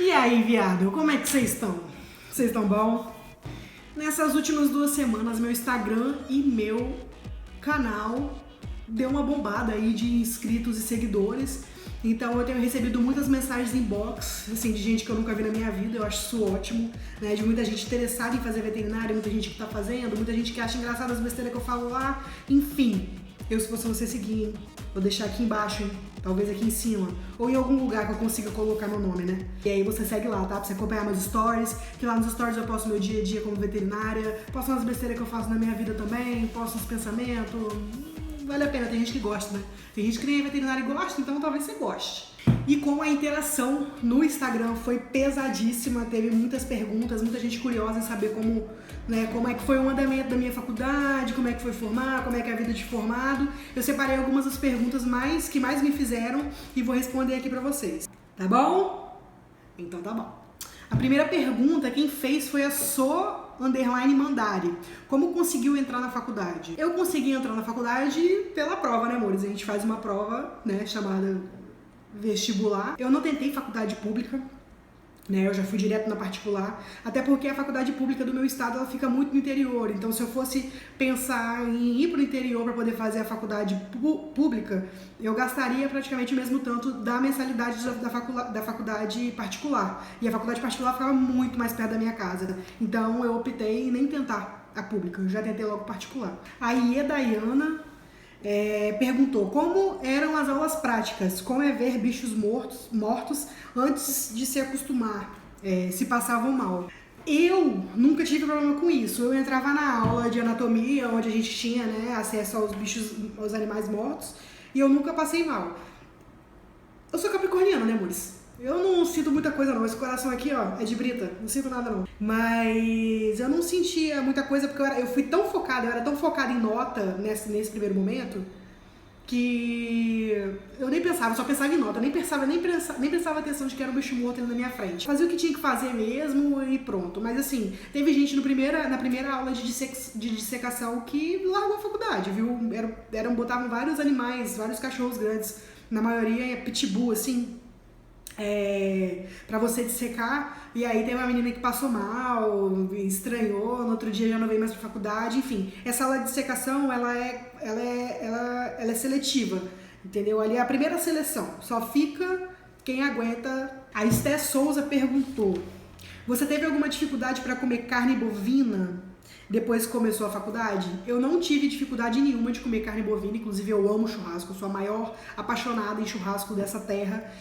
E aí, viado, como é que vocês estão? Vocês estão bom? Nessas últimas 2 semanas, meu Instagram e meu canal deu uma bombada aí de inscritos e seguidores. Então eu tenho recebido muitas mensagens inbox, assim, de gente que eu nunca vi na minha vida, eu acho isso ótimo, né? De muita gente interessada em fazer veterinária, muita gente que tá fazendo, muita gente que acha engraçado as besteiras que eu falo lá, enfim. Eu, se fosse você seguir, vou deixar aqui embaixo, hein? Talvez aqui em cima, ou em algum lugar que eu consiga colocar meu nome, né? E aí você segue lá, tá? Pra você acompanhar meus stories, que lá nos stories eu posto meu dia a dia como veterinária, posto umas besteiras que eu faço na minha vida também, posto uns pensamentos. Vale a pena, tem gente que gosta, né? Tem gente que nem é veterinário e gosta, então talvez você goste. E como a interação no Instagram foi pesadíssima, teve muitas perguntas, muita gente curiosa em saber como, né, como é que foi o andamento da minha faculdade, como é que foi formar, como é que é a vida de formado. Eu separei algumas das perguntas que mais me fizeram e vou responder aqui pra vocês. Tá bom? Então tá bom. A primeira pergunta, quem fez foi a So_Mandari. Como conseguiu entrar na faculdade? Eu consegui entrar na faculdade pela prova, né, amores? A gente faz uma prova, né, chamada vestibular. Eu não tentei faculdade pública, né? Eu já fui direto na particular, até porque a faculdade pública do meu estado, ela fica muito no interior. Então, se eu fosse pensar em ir pro interior para poder fazer a faculdade pública, eu gastaria praticamente o mesmo tanto da mensalidade da faculdade particular. E a faculdade particular ficava muito mais perto da minha casa. Então, eu optei em nem tentar a pública, eu já tentei logo particular. A Iedaiana perguntou como eram as aulas práticas, como é ver bichos mortos antes de se acostumar, se passavam mal. Eu nunca tive problema com isso. Eu entrava na aula de anatomia, onde a gente tinha, né, acesso aos bichos, aos animais mortos, e eu nunca passei mal. Eu sou capricorniana, né, amores? Eu não sinto muita coisa não, esse coração aqui, ó, é de brita, não sinto nada não. Mas eu não sentia muita coisa porque eu fui tão focada, eu era tão focada em nota nesse primeiro momento, que eu nem pensava, eu só pensava em nota, nem prestava atenção de que era um bicho morto ali na minha frente. Fazia o que tinha que fazer mesmo e pronto. Mas assim, teve gente na primeira aula de dissecação que largou a faculdade, viu? Botavam vários animais, vários cachorros grandes, na maioria é pitbull, assim, pra você dissecar, e aí tem uma menina que passou mal, estranhou, no outro dia já não veio mais pra faculdade, enfim. Essa aula de dissecação, ela é seletiva, entendeu? Ali é a primeira seleção, só fica quem aguenta. A Esté Souza perguntou: você teve alguma dificuldade para comer carne bovina depois que começou a faculdade? Eu não tive dificuldade nenhuma de comer carne bovina, inclusive eu amo churrasco, eu sou a maior apaixonada em churrasco dessa terra.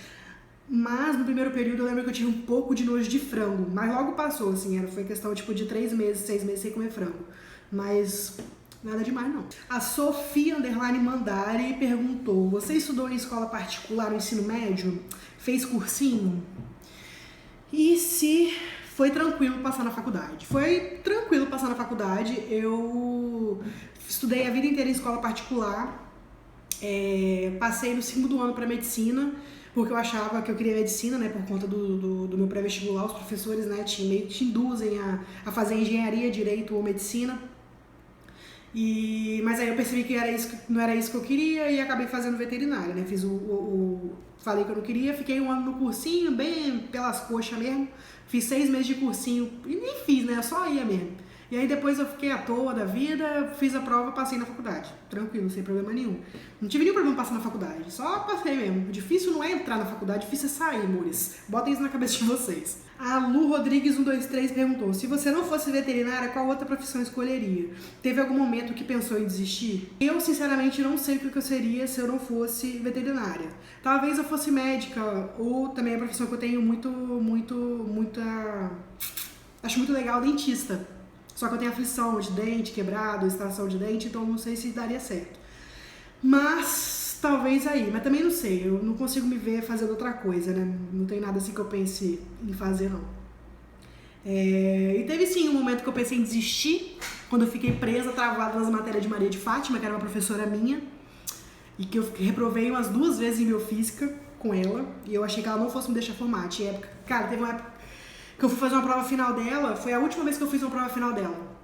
Mas no primeiro período eu lembro que eu tive um pouco de nojo de frango, mas logo passou, assim, foi questão tipo de 3 meses, 6 meses sem comer frango. Mas nada demais não. A Sofia_Mandari perguntou: você estudou em escola particular no ensino médio? Fez cursinho? E se foi tranquilo passar na faculdade? Foi tranquilo passar na faculdade. Eu estudei a vida inteira em escola particular, passei no 2º ano para medicina, porque eu achava que eu queria medicina, né, por conta do meu pré-vestibular. Os professores, né, meio que te induzem a fazer engenharia, direito ou medicina. Mas aí eu percebi que não era isso que eu queria e acabei fazendo veterinária, né, falei que eu não queria, fiquei 1 ano no cursinho, bem pelas coxas mesmo, fiz 6 meses de cursinho e nem fiz, né, eu só ia mesmo. E aí depois eu fiquei à toa da vida, fiz a prova, passei na faculdade. Tranquilo, sem problema nenhum. Não tive nenhum problema passar na faculdade, só passei mesmo. Difícil não é entrar na faculdade, difícil é sair, amores. Botem isso na cabeça de vocês. A Lu Rodrigues 123 perguntou: se você não fosse veterinária, qual outra profissão escolheria? Teve algum momento que pensou em desistir? Eu, sinceramente, não sei o que eu seria se eu não fosse veterinária. Talvez eu fosse médica, ou também a profissão que eu tenho acho muito legal, dentista. Só que eu tenho aflição de dente quebrado, extração de dente, então não sei se daria certo. Mas talvez aí, mas também não sei, eu não consigo me ver fazendo outra coisa, né? Não tem nada assim que eu pense em fazer, não. E teve sim um momento que eu pensei em desistir, quando eu fiquei presa, travada nas matérias de Maria de Fátima, que era uma professora minha, e que eu reprovei umas 2 vezes em biofísica com ela, e eu achei que ela não fosse me deixar formar. Tinha época, cara, teve uma época que eu fui fazer uma prova final dela, foi a última vez que eu fiz uma prova final dela.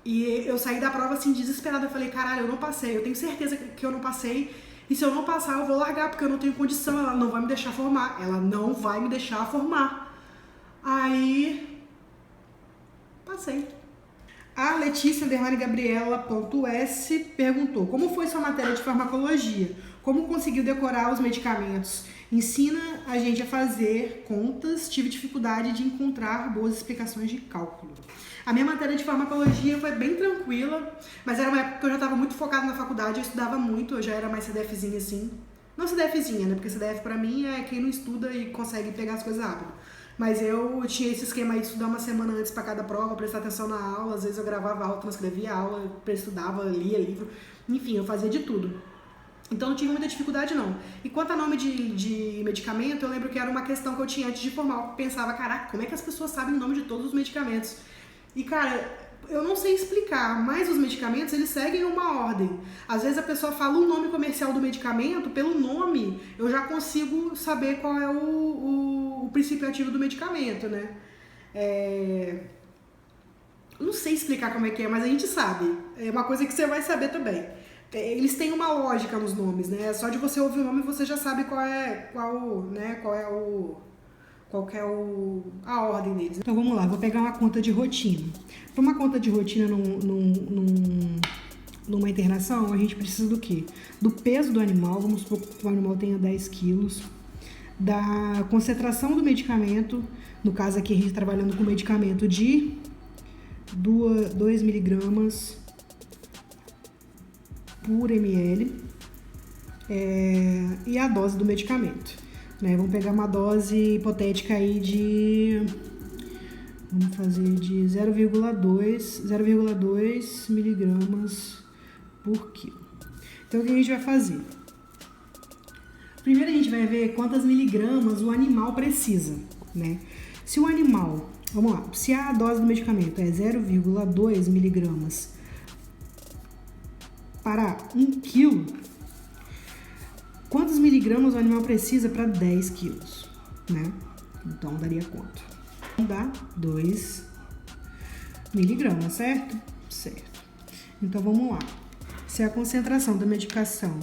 E eu saí da prova assim, desesperada, eu falei: caralho, eu não passei, eu tenho certeza que eu não passei, e se eu não passar eu vou largar, porque eu não tenho condição, ela não vai me deixar formar, Aí, passei. A Letícia_Gabriela.s perguntou: como foi sua matéria de farmacologia? Como conseguiu decorar os medicamentos? Ensina a gente a fazer contas, tive dificuldade de encontrar boas explicações de cálculo. A minha matéria de farmacologia foi bem tranquila, mas era uma época que eu já estava muito focada na faculdade, eu estudava muito, eu já era mais CDFzinha assim. Não CDFzinha, né? Porque CDF pra mim é quem não estuda e consegue pegar as coisas rápido. Mas eu tinha esse esquema aí de estudar uma semana antes para cada prova, prestar atenção na aula, às vezes eu gravava aula, transcrevia aula, estudava, lia livro, enfim, eu fazia de tudo. Então não tive muita dificuldade não. E quanto a nome de medicamento, eu lembro que era uma questão que eu tinha antes de formar. Eu pensava, caraca, como é que as pessoas sabem o nome de todos os medicamentos? E cara, eu não sei explicar, mas os medicamentos, eles seguem uma ordem. Às vezes a pessoa fala o nome comercial do medicamento, pelo nome eu já consigo saber qual é o princípio ativo do medicamento, né? Eu não sei explicar como é que é, mas a gente sabe. É uma coisa que você vai saber também. Eles têm uma lógica nos nomes, né? Só de você ouvir o nome você já sabe qual é a ordem deles. Então vamos lá, vou pegar uma conta de rotina. Para uma conta de rotina numa internação, a gente precisa do quê? Do peso do animal, vamos supor que o animal tenha 10 quilos, da concentração do medicamento, no caso aqui a gente trabalhando com medicamento de 2 miligramas por ml, e a dose do medicamento, né? Vamos pegar uma dose hipotética aí vamos fazer de 0,2 miligramas por quilo. Então o que a gente vai fazer? Primeiro a gente vai ver quantas miligramas o animal precisa, né? Se o animal, vamos lá, se a dose do medicamento é 0,2 miligramas para 1 quilo, quantos miligramas o animal precisa para 10 quilos, né? Então, daria quanto? Dá 2 miligramas, certo? Certo. Então, vamos lá. Se a concentração da medicação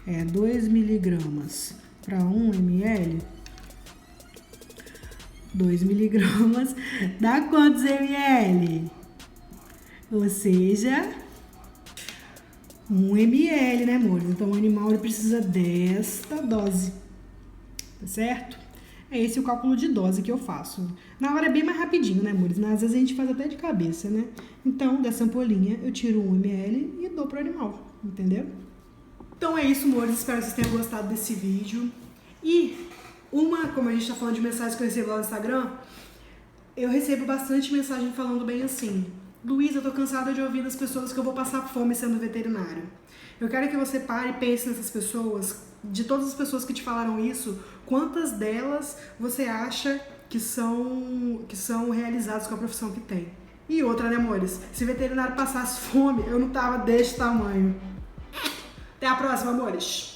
é 2 miligramas para 1 ml, 2 miligramas dá quantos ml? Ou seja, 1 ml, né, amores? Então, o animal ele precisa desta dose, tá certo? É esse o cálculo de dose que eu faço. Na hora é bem mais rapidinho, né, amores? Às vezes a gente faz até de cabeça, né? Então, dessa ampolinha, eu tiro 1 ml e dou pro animal, entendeu? Então é isso, amores. Espero que vocês tenham gostado desse vídeo. E como a gente tá falando de mensagens que eu recebo lá no Instagram, eu recebo bastante mensagem falando bem assim: Luísa, eu tô cansada de ouvir das pessoas que eu vou passar fome sendo veterinário. Eu quero que você pare e pense nessas pessoas, de todas as pessoas que te falaram isso, quantas delas você acha que são realizadas com a profissão que tem? E outra, né, amores? Se veterinário passasse fome, eu não tava desse tamanho. Até a próxima, amores!